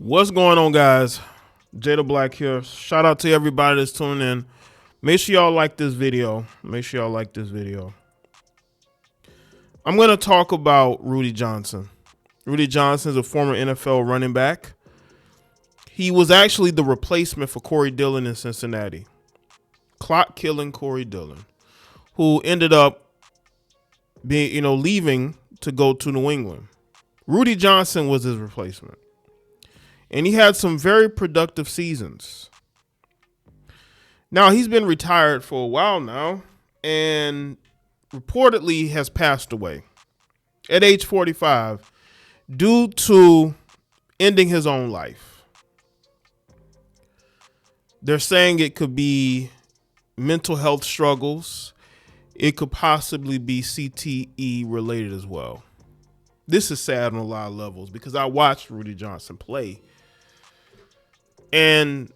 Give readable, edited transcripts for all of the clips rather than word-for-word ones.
What's going on, guys? Jada Black here. Shout out to everybody that's tuning in. Make sure y'all like this video. I'm going to talk about Rudi Johnson. Rudi Johnson is a former NFL running back. He was actually the replacement for Corey Dillon in Cincinnati. Clock-killing Corey Dillon, who ended up being, leaving to go to New England. Rudi Johnson was his replacement. And he had some very productive seasons. Now, he's been retired for a while now and reportedly has passed away at age 45 due to ending his own life. They're saying it could be mental health struggles. It could possibly be CTE related as well. This is sad on a lot of levels because I watched Rudi Johnson play. And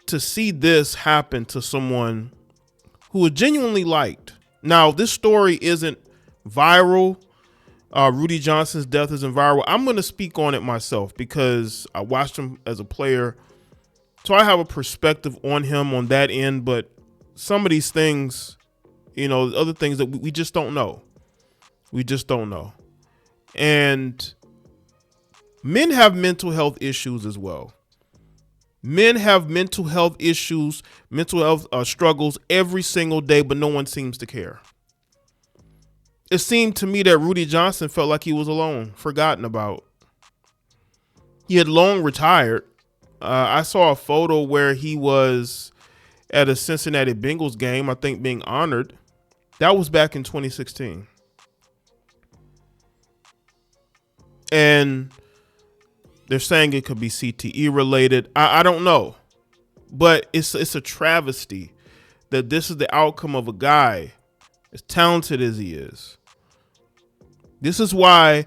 to see this happen to someone who was genuinely liked. Now, this story isn't viral. Rudi Johnson's death isn't viral. I'm going to speak on it myself because I watched him as a player. So I have a perspective on him on that end. But some of these things, other things that we just don't know. We just don't know. And men have mental health issues as well. Men have mental health issues, mental health struggles every single day, but no one seems to care. It seemed to me that Rudi Johnson felt like he was alone, forgotten about. He had long retired. I saw a photo where he was at a Cincinnati Bengals game, I think being honored. That was back in 2016. And they're saying it could be CTE related. I don't know, but it's a travesty that this is the outcome of a guy as talented as he is. This is why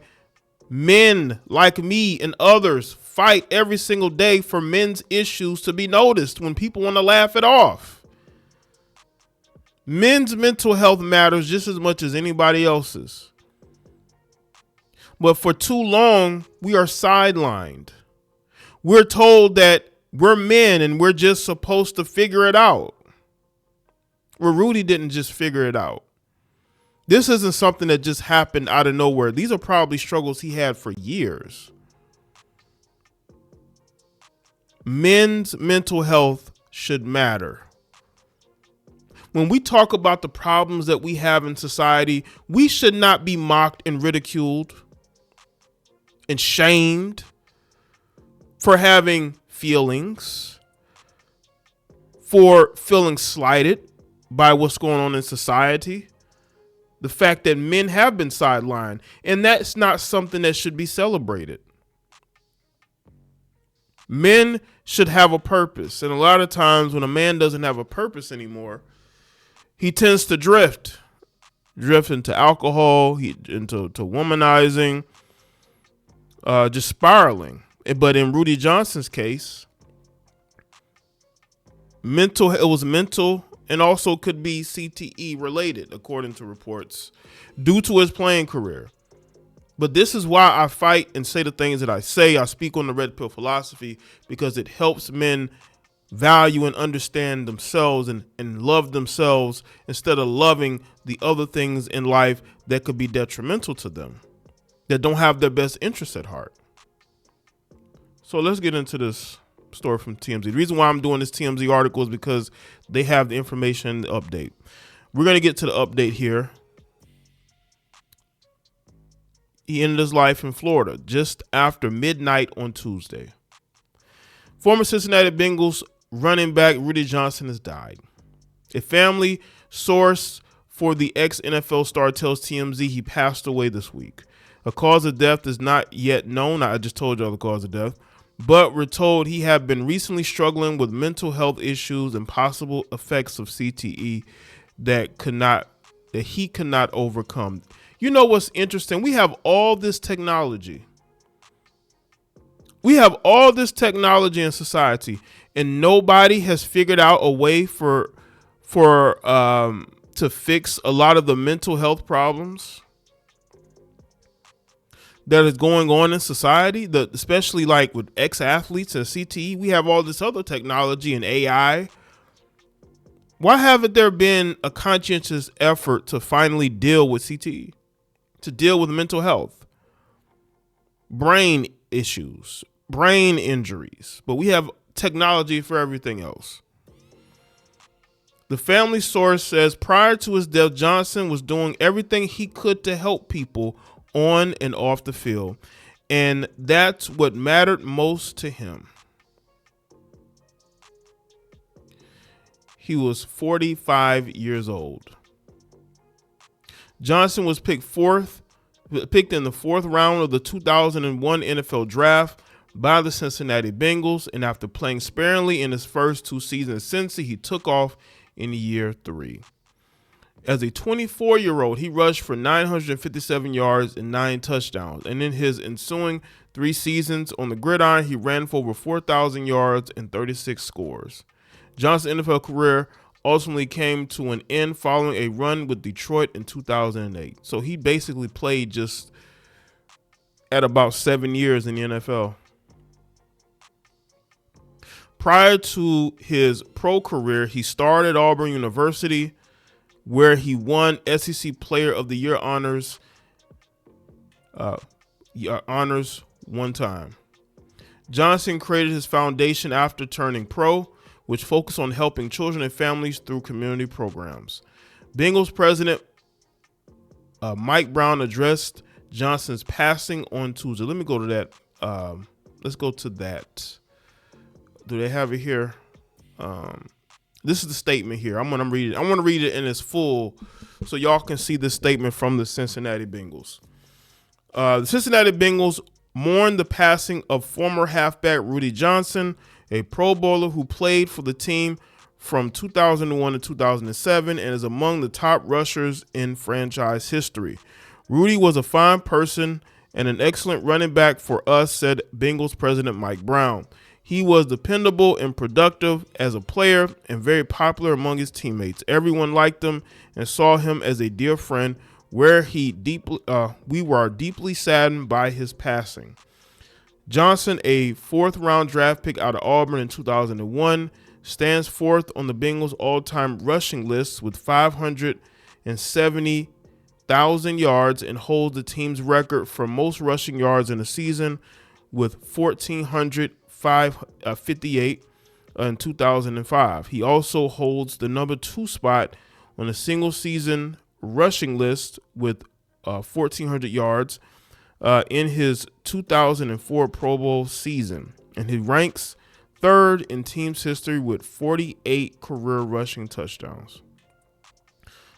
men like me and others fight every single day for men's issues to be noticed when people want to laugh it off. Men's mental health matters just as much as anybody else's. But for too long, we are sidelined. We're told that we're men and we're just supposed to figure it out. Well, Rudi didn't just figure it out. This isn't something that just happened out of nowhere. These are probably struggles he had for years. Men's mental health should matter. When we talk about the problems that we have in society, we should not be mocked and ridiculed and shamed for having feelings, for feeling slighted by what's going on in society. The fact that men have been sidelined, and that's not something that should be celebrated. Men should have a purpose, and a lot of times when a man doesn't have a purpose anymore, he tends to drift into alcohol, into womanizing, just spiraling. But in Rudi Johnson's case, it was mental and also could be CTE related, according to reports, due to his playing career. But this is why I fight and say the things that I say. I speak on the red pill philosophy because it helps men value and understand themselves and love themselves instead of loving the other things in life that could be detrimental to them, that don't have their best interests at heart. So let's get into this story from TMZ. The reason why I'm doing this TMZ article is because they have the information, the update. We're going to get to the update here. He ended his life in Florida just after midnight on Tuesday. Former Cincinnati Bengals running back Rudi Johnson has died. A family source for the ex-NFL star tells TMZ he passed away this week. A cause of death is not yet known. I just told y'all the cause of death. But we're told he had been recently struggling with mental health issues and possible effects of CTE that he could not overcome. You know what's interesting? We have all this technology. We have all this technology in society, and nobody has figured out a way to fix a lot of the mental health problems. that is going on in society, especially like with ex-athletes and CTE. We have all this other technology and AI. Why haven't there been a conscientious effort to finally deal with CTE, to deal with mental health, brain issues, brain injuries? But we have technology for everything else. The family source says prior to his death, Johnson was doing everything he could to help people on and off the field, and that's what mattered most to him. He was 45 years old. Johnson was picked in the fourth round of the 2001 NFL draft by the Cincinnati Bengals, and after playing sparingly in his first 2 seasons at Cincy, he took off in year 3. As a 24-year-old, he rushed for 957 yards and 9 touchdowns, and in his ensuing 3 seasons on the gridiron, he ran for over 4,000 yards and 36 scores. Johnson's NFL career ultimately came to an end following a run with Detroit in 2008. So he basically played just at about 7 years in the NFL. Prior to his pro career, he starred at Auburn University, where he won SEC Player of the Year honors 1 time. Johnson created his foundation after turning pro, which focused on helping children and families through community programs. Bengals president Mike Brown addressed Johnson's passing on Tuesday. Let me go to that. Let's go to that. Do they have it here? This is the statement here. I'm going to read it. I want to read it in its full so y'all can see this statement from the Cincinnati Bengals. The Cincinnati Bengals mourn the passing of former halfback Rudi Johnson, a Pro Bowler who played for the team from 2001 to 2007 and is among the top rushers in franchise history. Rudi was a fine person and an excellent running back for us, said Bengals president Mike Brown. He was dependable and productive as a player and very popular among his teammates. Everyone liked him and saw him as a dear friend. We were deeply saddened by his passing. Johnson, a 4th-round draft pick out of Auburn in 2001, stands 4th on the Bengals' all-time rushing list with 570,000 yards and holds the team's record for most rushing yards in a season with 1,458 in 2005. He also holds the number 2 spot on a single-season rushing list with 1,400 yards in his 2004 Pro Bowl season, and he ranks 3rd in team's history with 48 career rushing touchdowns.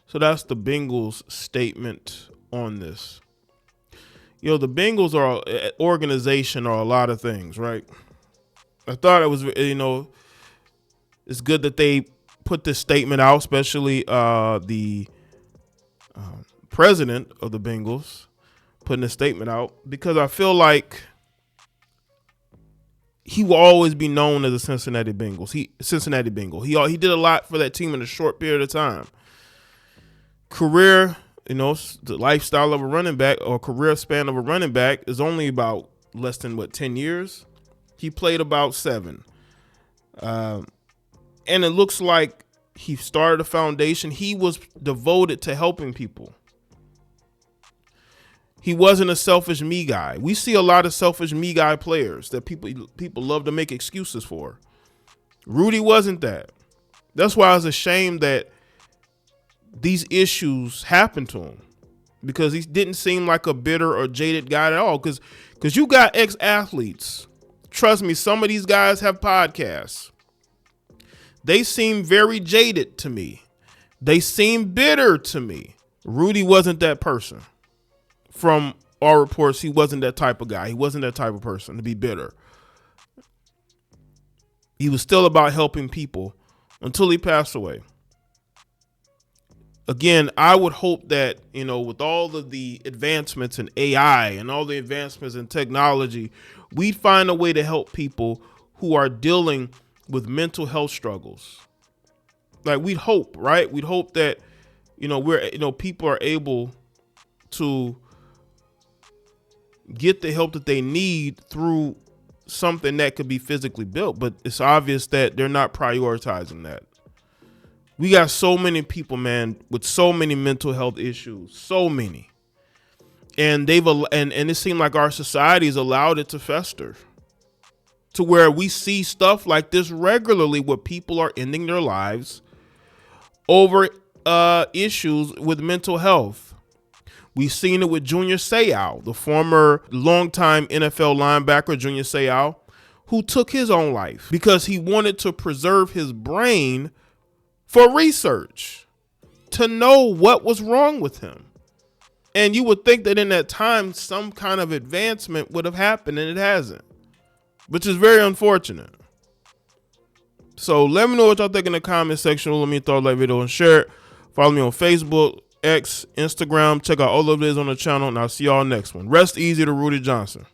So that's the Bengals statement on this. You know, the Bengals are an organization or a lot of things, right? I thought it was, it's good that they put this statement out, especially the president of the Bengals putting a statement out, because I feel like he will always be known as a Cincinnati Bengal. He did a lot for that team in a short period of time. Career, the lifestyle of a running back or career span of a running back is only about less than 10 years. He played about 7. And it looks like he started a foundation. He was devoted to helping people. He wasn't a selfish me guy. We see a lot of selfish me guy players that people love to make excuses for. Rudi wasn't that. That's why it's a shame that these issues happened to him, because he didn't seem like a bitter or jaded guy at all. Because you got ex-athletes. Trust me, some of these guys have podcasts. They seem very jaded to me. They seem bitter to me. Rudi wasn't that person. From our reports, he wasn't that type of guy. He wasn't that type of person to be bitter. He was still about helping people until he passed away. Again, I would hope that, with all of the advancements in AI and all the advancements in technology, we'd find a way to help people who are dealing with mental health struggles. Like, we'd hope, right? We'd hope that, people are able to get the help that they need through something that could be physically built. But it's obvious that they're not prioritizing that. We got so many people, man, with so many mental health issues, so many. And it seemed like our society has allowed it to fester to where we see stuff like this regularly where people are ending their lives over issues with mental health. We've seen it with Junior Seau, the former longtime NFL linebacker, Junior Seau, who took his own life because he wanted to preserve his brain for research, to know what was wrong with him. And you would think that in that time, some kind of advancement would have happened, and it hasn't, which is very unfortunate. So let me know what y'all think in the comment section. Let me throw that video and share it. Follow me on Facebook, X, Instagram. Check out all of this on the channel, and I'll see y'all next one. Rest easy to Rudi Johnson.